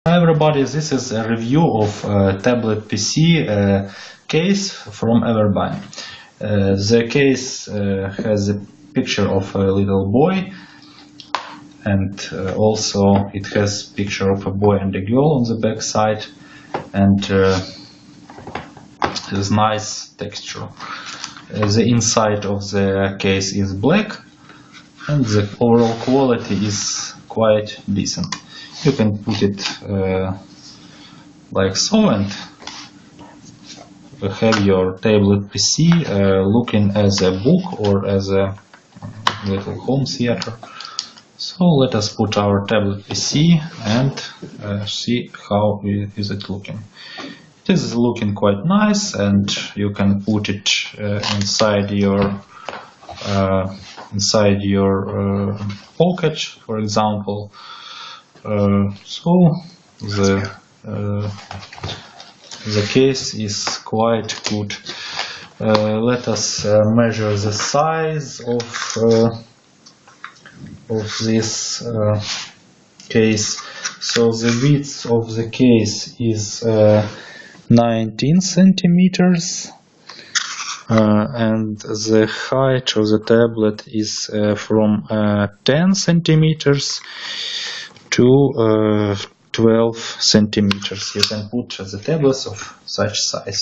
Everybody, this is a review of tablet PC case from Everbunny. The case has a picture of a little boy, and also it has a picture of a boy and a girl on the back side, and there's nice texture. The inside of the case is black, and the overall quality is quite decent. You can put it like so and have your tablet PC looking as a book or as a little home theater. So let us put our tablet PC and see how is it looking. It is looking quite nice, and you can put it inside your pocket, for example. So the case is quite good. Let us measure the size of this case. So the width of the case is 19 centimeters, and the height of the tablet is from 10 centimeters to 12 centimeters. You can put the tablets of such size.